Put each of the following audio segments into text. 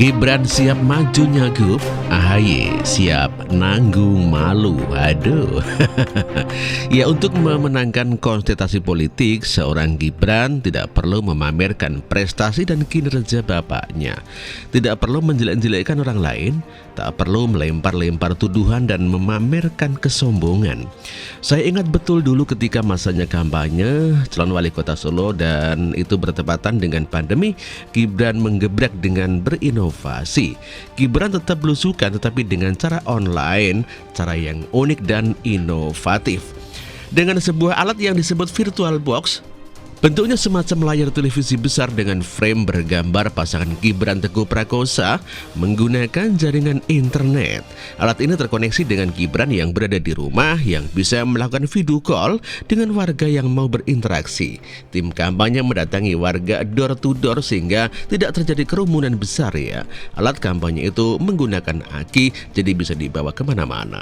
Gibran siap maju nyagup, AHY siap nanggung malu. Aduh. Ya, untuk memenangkan kontestasi politik, seorang Gibran tidak perlu memamerkan prestasi dan kinerja bapaknya. Tidak perlu menjelek-jelekkan orang lain, tak perlu melempar-lempar tuduhan dan memamerkan kesombongan. Saya ingat betul dulu ketika masanya kampanye calon wali kota Solo dan itu bertepatan dengan pandemi, Gibran menggebrak dengan berinovasi. Gibran tetap belusukan tetapi dengan cara online, cara yang unik dan inovatif. Dengan sebuah alat yang disebut virtual box, bentuknya semacam layar televisi besar dengan frame bergambar pasangan Gibran Teguh Prakosa menggunakan jaringan internet. Alat ini terkoneksi dengan Gibran yang berada di rumah yang bisa melakukan video call dengan warga yang mau berinteraksi. Tim kampanye mendatangi warga door to door sehingga tidak terjadi kerumunan besar ya. Alat kampanye itu menggunakan aki jadi bisa dibawa kemana-mana.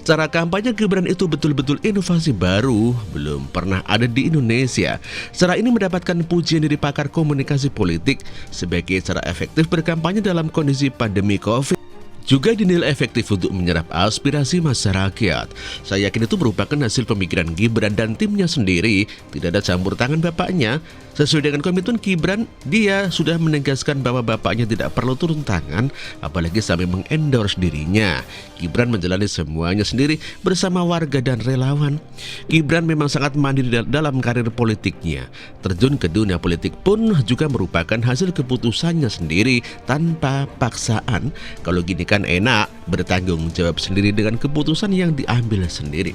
Cara kampanye Gibran itu betul-betul inovasi baru, belum pernah ada di Indonesia. Cara ini mendapatkan pujian dari pakar komunikasi politik sebagai cara efektif berkampanye dalam kondisi pandemi COVID. Juga dinilai efektif untuk menyerap aspirasi masyarakat. Saya yakin itu merupakan hasil pemikiran Gibran dan timnya sendiri, tidak ada campur tangan bapaknya. Sesuai dengan komitmen Gibran, dia sudah menegaskan bahwa bapaknya tidak perlu turun tangan, apalagi sampai mengendorse dirinya. Gibran menjalani semuanya sendiri bersama warga dan relawan. Gibran memang sangat mandiri dalam karir politiknya. Terjun ke dunia politik pun juga merupakan hasil keputusannya sendiri tanpa paksaan. Kalau gini kan enak, bertanggung jawab sendiri dengan keputusan yang diambil sendiri.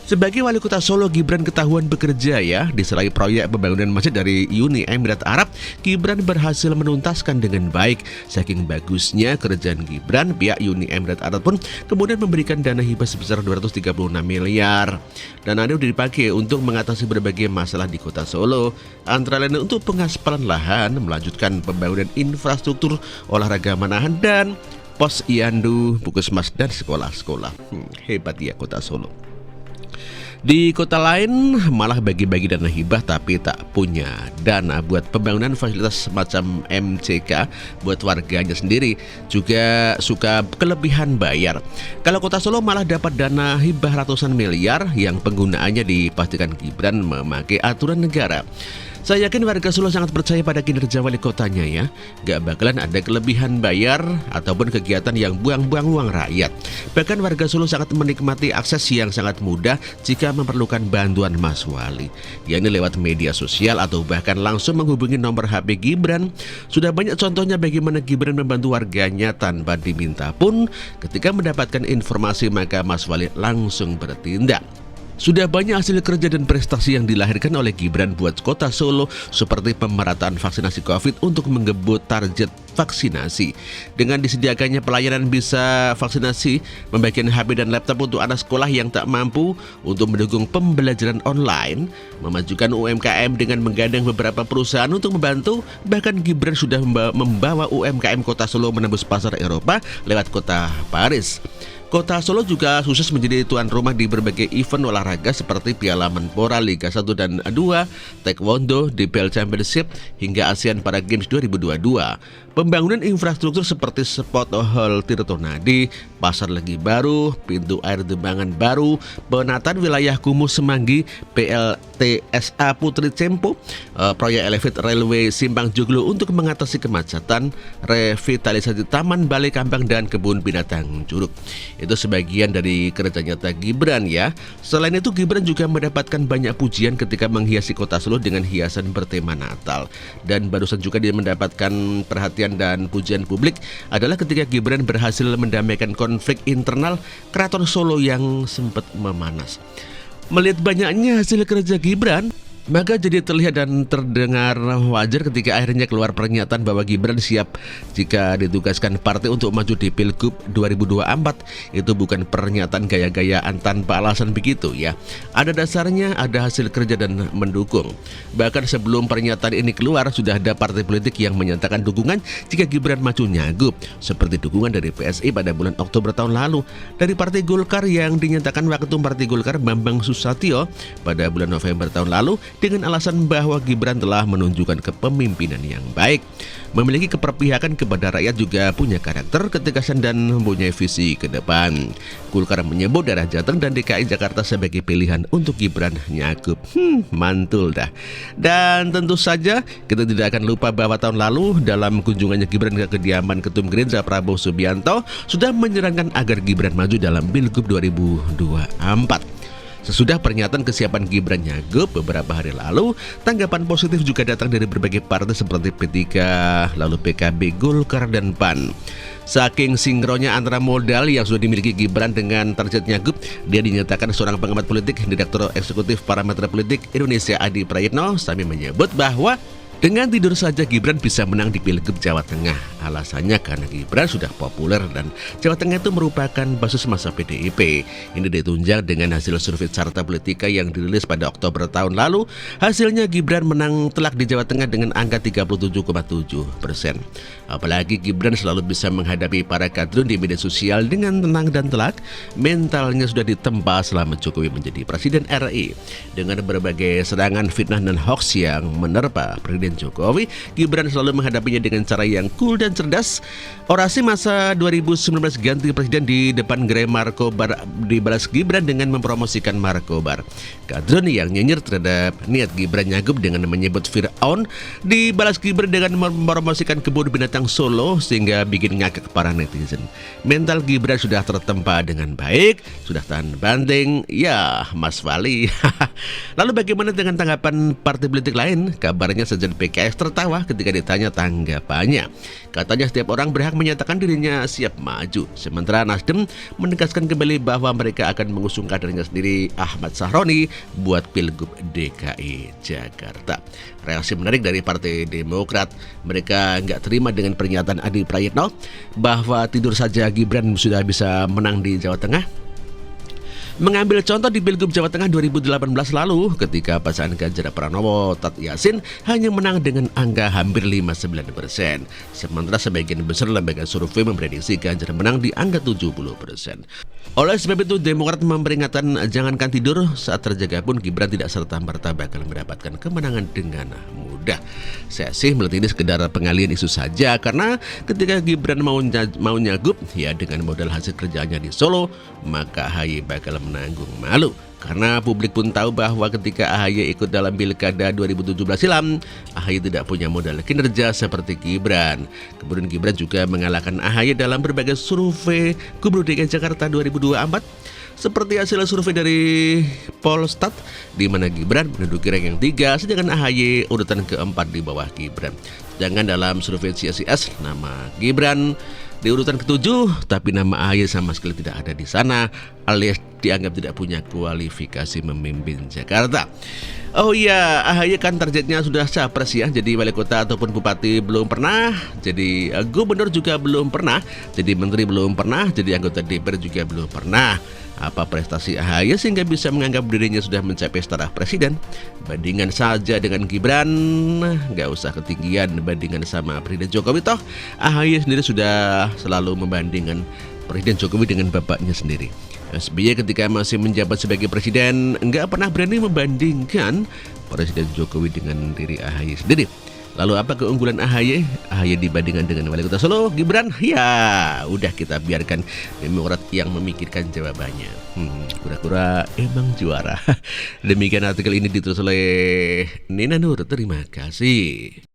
Sebagai wali kota Solo, Gibran ketahuan bekerja ya. Diserai proyek pembangunan masjid dari Uni Emirat Arab, Gibran berhasil menuntaskan dengan baik. Saking bagusnya kerjaan Gibran, pihak Uni Emirat Arab pun kemudian memberikan dana hibah sebesar 236 miliar. Dana itu dipakai untuk mengatasi berbagai masalah di kota Solo, antara lain untuk pengaspalan lahan, melanjutkan pembangunan infrastruktur olahraga Manahan dan pos Iandu, puskesmas dan sekolah-sekolah. Hebat ya kota Solo. Di kota lain malah bagi-bagi dana hibah tapi tak punya dana buat pembangunan fasilitas semacam MCK buat warganya sendiri. Juga suka kelebihan bayar. Kalau kota Solo malah dapat dana hibah ratusan miliar yang penggunaannya dipastikan Gibran memakai aturan negara. Saya yakin warga Solo sangat percaya pada kinerja wali kotanya ya. Gak bakalan ada kelebihan bayar ataupun kegiatan yang buang-buang uang rakyat. Bahkan warga Solo sangat menikmati akses yang sangat mudah jika memerlukan bantuan Mas Wali, yakni lewat media sosial atau bahkan langsung menghubungi nomor HP Gibran. Sudah banyak contohnya bagaimana Gibran membantu warganya tanpa diminta pun. Ketika mendapatkan informasi maka Mas Wali langsung bertindak. Sudah banyak hasil kerja dan prestasi yang dilahirkan oleh Gibran buat kota Solo seperti pemerataan vaksinasi COVID untuk menggebut target vaksinasi. Dengan disediakannya pelayanan bisa vaksinasi, membagikan HP dan laptop untuk anak sekolah yang tak mampu, untuk mendukung pembelajaran online, memajukan UMKM dengan menggandeng beberapa perusahaan untuk membantu, bahkan Gibran sudah membawa UMKM kota Solo menembus pasar Eropa lewat kota Paris. Kota Solo juga sukses menjadi tuan rumah di berbagai event olahraga seperti Piala Menpora Liga 1 dan 2, Taekwondo, DBL Championship, hingga ASEAN Para Games 2022. Pembangunan infrastruktur seperti spot hall Tirtonadi, Pasar Legi Baru, pintu air Dembangan Baru, penataan wilayah Kumuh Semanggi, PLTSA Putri Cempo, proyek elevate railway Simpang Joglo untuk mengatasi kemacetan, revitalisasi Taman Balai Kambang dan kebun binatang Curug. Itu sebagian dari kerja nyata Gibran ya. Selain itu Gibran juga mendapatkan banyak pujian ketika menghiasi kota Solo dengan hiasan bertema Natal. Dan barusan juga dia mendapatkan perhatian dan pujian publik adalah ketika Gibran berhasil mendamaikan konflik internal Keraton Solo yang sempat memanas. Melihat banyaknya hasil kerja Gibran, Maka jadi terlihat dan terdengar wajar ketika akhirnya keluar pernyataan bahwa Gibran siap jika ditugaskan partai untuk maju di Pilgub 2024. Itu bukan pernyataan gaya-gayaan tanpa alasan begitu ya. Ada dasarnya, ada hasil kerja dan mendukung. Bahkan sebelum pernyataan ini keluar sudah ada partai politik yang menyatakan dukungan jika Gibran maju nyagup. Seperti dukungan dari PSI pada bulan Oktober tahun lalu, dari Partai Golkar yang dinyatakan Waketum Partai Golkar Bambang Susatyo pada bulan November tahun lalu dengan alasan bahwa Gibran telah menunjukkan kepemimpinan yang baik, memiliki keperpihakan kepada rakyat, juga punya karakter, ketegasan dan mempunyai visi ke depan. Golkar menyebut daerah Jateng dan DKI Jakarta sebagai pilihan untuk Gibran nyagup. Mantul dah. Dan tentu saja kita tidak akan lupa bahwa tahun lalu dalam kunjungannya Gibran ke kediaman Ketum Gerindra Prabowo Subianto sudah menyarankan agar Gibran maju dalam Pilgub 2024. Sesudah pernyataan kesiapan Gibran nyagup beberapa hari lalu, tanggapan positif juga datang dari berbagai partai seperti P3, lalu PKB, Golkar, dan PAN. Saking sinkronnya antara modal yang sudah dimiliki Gibran dengan target nyagup, dia dinyatakan seorang pengamat politik, Direktur Eksekutif Parameter Politik Indonesia Adi Prayitno sambil menyebut bahwa dengan tidur saja Gibran bisa menang di Pilgub Jawa Tengah. Alasannya karena Gibran sudah populer dan Jawa Tengah itu merupakan basis masa PDIP. Ini ditunjang dengan hasil survei Carta Politika yang dirilis pada Oktober tahun lalu. Hasilnya Gibran menang telak di Jawa Tengah dengan angka 37,7%. Apalagi Gibran selalu bisa menghadapi para kadrun di media sosial dengan tenang dan telak. Mentalnya sudah ditempa selama Jokowi menjadi Presiden RI. Dengan berbagai serangan, fitnah, dan hoax yang menerpa Presiden Jokowi, Gibran selalu menghadapinya dengan cara yang cool dan cerdas. Orasi masa 2019 ganti presiden di depan gerai Markobar dibalas Gibran dengan mempromosikan Markobar. Kadrun yang nyinyir terhadap niat Gibran nyagup dengan menyebut Fir'aun dibalas Gibran dengan mempromosikan kebun binatang Solo sehingga bikin ngakak para netizen. Mental Gibran sudah tertempa dengan baik, sudah tahan banting, ya Mas Wali. Lalu bagaimana dengan tanggapan partai politik lain? Kabarnya Sekjen PKS tertawa ketika ditanya tanggapannya. Katanya setiap orang berhak menyatakan dirinya siap maju. Sementara Nasdem menegaskan kembali bahwa mereka akan mengusung kadernya sendiri, Ahmad Sahroni, buat Pilgub DKI Jakarta. Reaksi menarik dari Partai Demokrat. Mereka nggak terima dengan pernyataan Adi Prayitno bahwa tidur saja Gibran sudah bisa menang di Jawa Tengah. Mengambil contoh di Pilgub Jawa Tengah 2018 lalu ketika pasangan Ganjar Pranowo Tat Yasin hanya menang dengan angka hampir 59%. Sementara sebagian besar lembaga survei memprediksi Ganjar menang di angka 70%. Oleh sebab itu Demokrat memperingatkan jangankan tidur, saat terjaga pun Gibran tidak serta-merta bakal mendapatkan kemenangan dengan mudah. Saya sih melihat ini sekedar pengalian isu saja, karena ketika Gibran mau nyagup ya dengan modal hasil kerjanya di Solo, maka AHY bakal menanggung malu. Karena publik pun tahu bahwa ketika AHY ikut dalam Pilkada 2017 silam, AHY tidak punya modal kinerja seperti Gibran. Kemudian Gibran juga mengalahkan AHY dalam berbagai survei Gubernur DKI Jakarta 2024. Seperti hasil survei dari Polstat, di mana Gibran menduduki ranking 3, sedangkan AHY urutan keempat di bawah Gibran. Sedangkan dalam survei CSIS, nama Gibran di urutan ke-7, tapi nama AHY sama sekali tidak ada di sana, alias dianggap tidak punya kualifikasi memimpin Jakarta. Oh iya, AHY kan targetnya sudah capres ya, jadi wali kota ataupun bupati belum pernah, jadi gubernur juga belum pernah, jadi menteri belum pernah, jadi anggota DPR juga belum pernah. Apa prestasi AHY sehingga bisa menganggap dirinya sudah mencapai setara presiden? Bandingan saja dengan Gibran, nggak usah ketinggian bandingan sama Presiden Jokowi, toh AHY sendiri sudah selalu membandingkan Presiden Jokowi dengan bapaknya sendiri. SBY ketika masih menjabat sebagai presiden nggak pernah berani membandingkan Presiden Jokowi dengan diri AHY sendiri. Lalu apa keunggulan AHY? AHY dibandingkan dengan wali kota Solo, Gibran? Ya, udah kita biarkan Demokrat yang memikirkan jawabannya. Kura-kura emang juara. Demikian artikel ini ditulis oleh Nina Nur. Terima kasih.